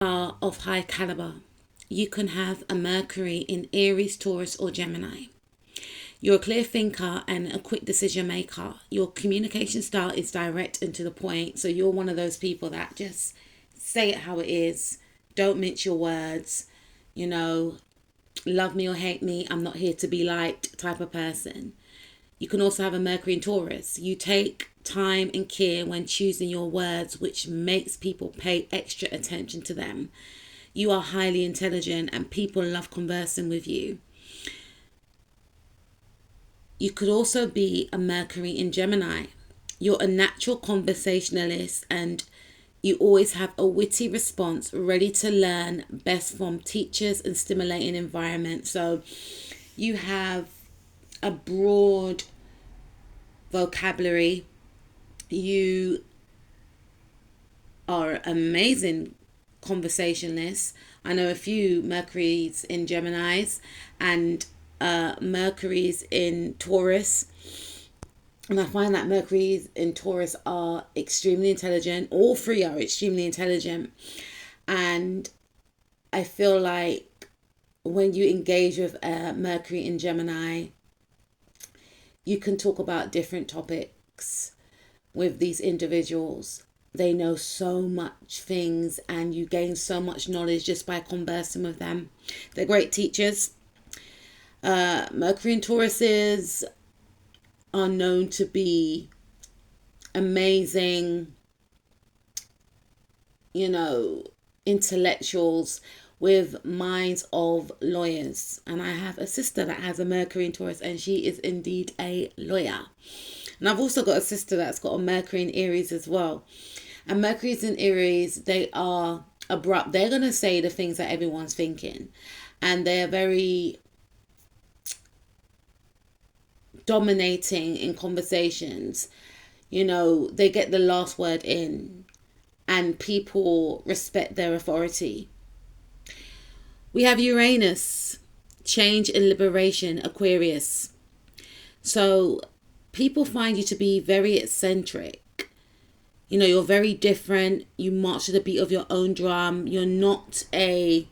Are of high caliber. You can have a Mercury in Aries, Taurus, or Gemini. You're a clear thinker and a quick decision maker. Your communication style is direct and to the point. So you're one of those people that just say it how it is. Don't mince your words. You know, love me or hate me, I'm not here to be liked type of person. You can also have a Mercury in Taurus. You take time and care when choosing your words, which makes people pay extra attention to them. You are highly intelligent and people love conversing with you. You could also be a Mercury in Gemini. You're a natural conversationalist and you always have a witty response, ready to learn, best from teachers and stimulating environment. So you have a broad vocabulary. You are amazing conversationalists. I know a few Mercury's in Geminis and Mercury's in Taurus. And I find that Mercury's in Taurus are extremely intelligent. All three are extremely intelligent. And I feel like when you engage with Mercury in Gemini, you can talk about different topics with these individuals. They know so much things and you gain so much knowledge just by conversing with them. They're great teachers. Mercury and Tauruses are known to be amazing, intellectuals with minds of lawyers. And I have a sister that has a Mercury in Taurus and she is indeed a lawyer. And I've also got a sister that's got a Mercury in Aries as well. And Mercury's in Aries, they are abrupt. They're going to say the things that everyone's thinking. And they're very dominating in conversations. They get the last word in. And people respect their authority. We have Uranus, change and liberation, Aquarius. So people find you to be very eccentric. You're very different. You march to the beat of your own drum. You're not a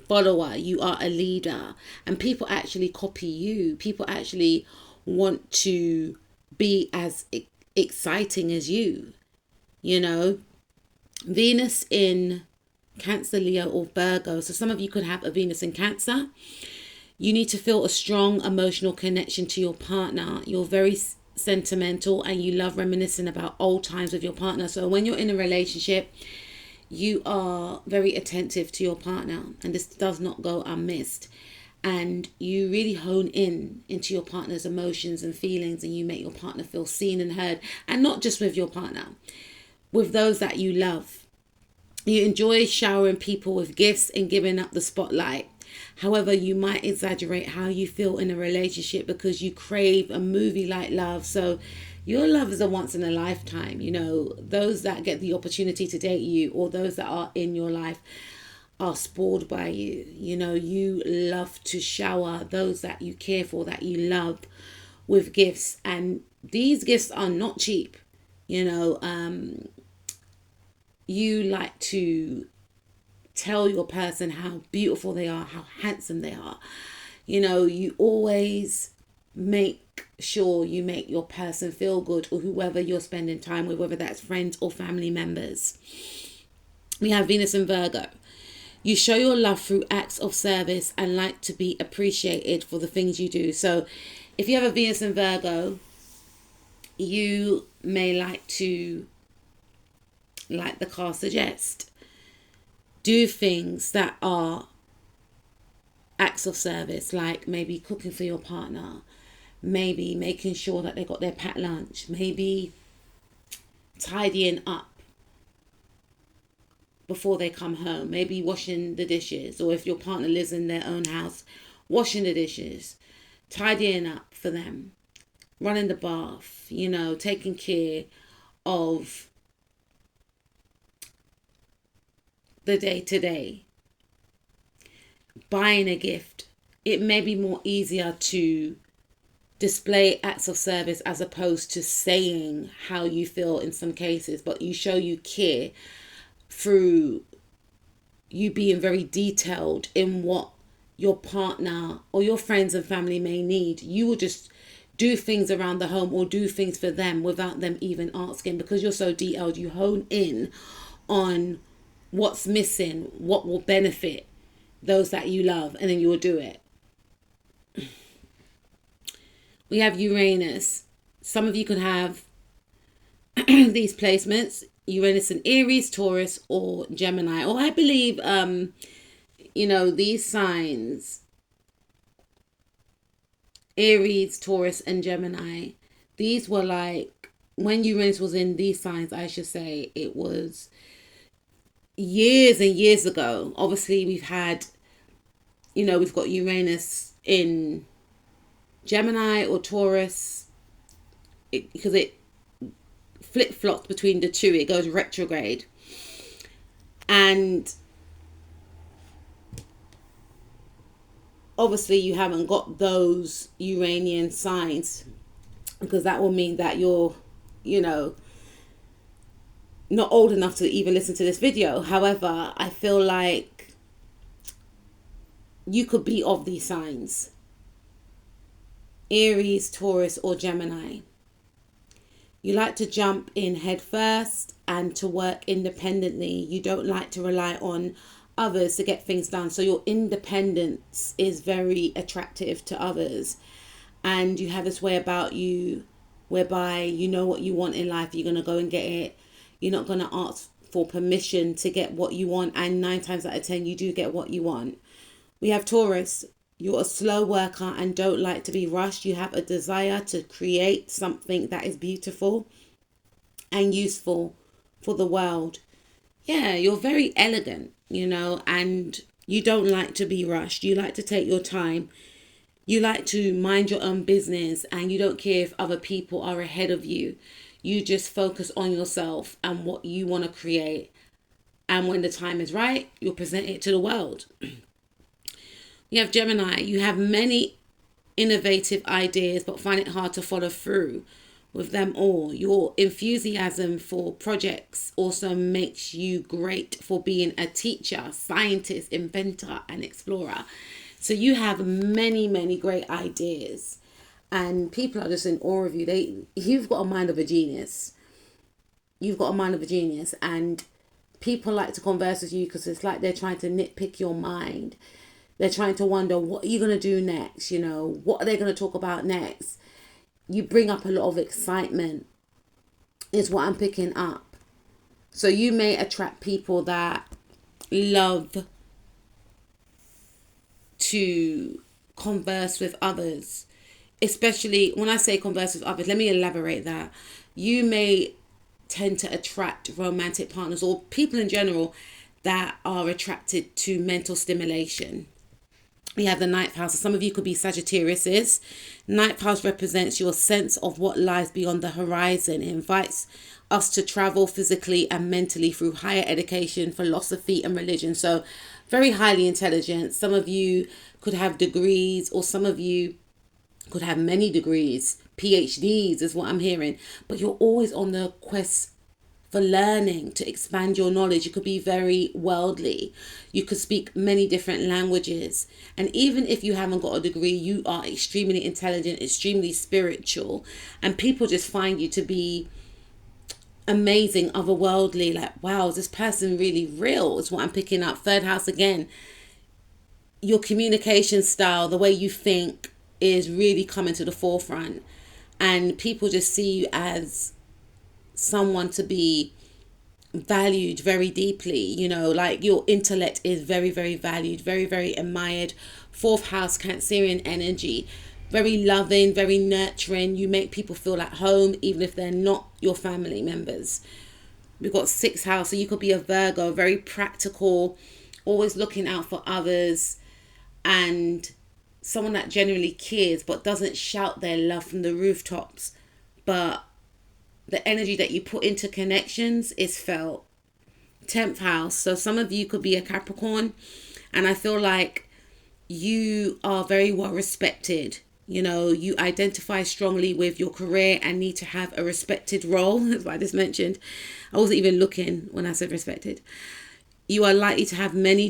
follower. You are a leader. And people actually copy you. People actually want to be as exciting as you. Venus in Cancer, Leo, or Virgo. So some of you could have a Venus in Cancer. You need to feel a strong emotional connection to your partner. You're very sentimental and you love reminiscing about old times with your partner. So when you're in a relationship, you are very attentive to your partner, and this does not go unmissed. And you really hone into your partner's emotions and feelings, and you make your partner feel seen and heard, and not just with your partner, with those that you love. You enjoy showering people with gifts and giving up the spotlight. However, you might exaggerate how you feel in a relationship because you crave a movie-like love. So your love is a once in a lifetime. Those that get the opportunity to date you or those that are in your life are spoiled by you. You love to shower those that you care for, that you love, with gifts. And these gifts are not cheap. You like to tell your person how beautiful they are, how handsome they are. You always make sure you make your person feel good, or whoever you're spending time with, whether that's friends or family members. We have Venus in Virgo. You show your love through acts of service and like to be appreciated for the things you do. So if you have a Venus in Virgo, you may like to, like the card suggests, do things that are acts of service, like maybe cooking for your partner, maybe making sure that they got their packed lunch, maybe tidying up before they come home, maybe washing the dishes, or if your partner lives in their own house, washing the dishes, tidying up for them, running the bath, taking care of the day-to-day. Buying a gift. It may be more easier to display acts of service as opposed to saying how you feel in some cases, but you show you care through you being very detailed in what your partner or your friends and family may need. You will just do things around the home or do things for them without them even asking, because you're so detailed. You hone in on what's missing, what will benefit those that you love, and then you will do it. We have Uranus. Some of you could have these placements: Uranus in Aries, Taurus, or Gemini. Or I believe, these signs, Aries, Taurus, and Gemini, these were like, when Uranus was in these signs, I should say, it was years and years ago. Obviously, we've got Uranus in Gemini or Taurus, because it flip-flops between the two. It goes retrograde. And obviously you haven't got those Uranian signs, because that will mean that you're, not old enough to even listen to this video. However, I feel like you could be of these signs: Aries, Taurus, or Gemini. You like to jump in head first and to work independently. You don't like to rely on others to get things done. So your independence is very attractive to others. And you have this way about you whereby you know what you want in life. You're going to go and get it. You're not going to ask for permission to get what you want. And 9 times out of 10, you do get what you want. We have Taurus. You're a slow worker and don't like to be rushed. You have a desire to create something that is beautiful and useful for the world. Yeah, you're very elegant, and you don't like to be rushed. You like to take your time. You like to mind your own business, and you don't care if other people are ahead of you. You just focus on yourself and what you want to create. And when the time is right, you'll present it to the world. You have Gemini. You have many innovative ideas, but find it hard to follow through with them all. Your enthusiasm for projects also makes you great for being a teacher, scientist, inventor, and explorer. So you have many, many great ideas, and people are just in awe of you. You've got a mind of a genius. You've got a mind of a genius, and people like to converse with you because it's like they're trying to nitpick your mind. They're trying to wonder, what are you going to do next? What are they going to talk about next? You bring up a lot of excitement, is what I'm picking up. So you may attract people that love to converse with others. Especially when I say converse with others, let me elaborate that. You may tend to attract romantic partners or people in general that are attracted to mental stimulation. We have the 9th house. So some of you could be Sagittariuses. 9th house represents your sense of what lies beyond the horizon. It invites us to travel physically and mentally through higher education, philosophy, and religion. So very highly intelligent. Some of you could have degrees, or some of you could have many degrees. PhDs is what I'm hearing. But you're always on the quest for learning, to expand your knowledge. You could be very worldly. You could speak many different languages. And even if you haven't got a degree, you are extremely intelligent, extremely spiritual. And people just find you to be amazing, otherworldly. Like, wow, is this person really real? Is what I'm picking up. 3rd house again. Your communication style, the way you think, is really coming to the forefront. And people just see you as someone to be valued very deeply. Like your intellect is very, very valued, very, very admired. 4th house, Cancerian energy, very loving, very nurturing. You make people feel at home even if they're not your family members. We've got 6th house, so you could be a Virgo, very practical, always looking out for others, and someone that genuinely cares but doesn't shout their love from the rooftops. But the energy that you put into connections is felt. 10th house. So some of you could be a Capricorn, and I feel like you are very well respected. You identify strongly with your career and need to have a respected role. That's what I just mentioned. I wasn't even looking when I said respected. You are likely to have many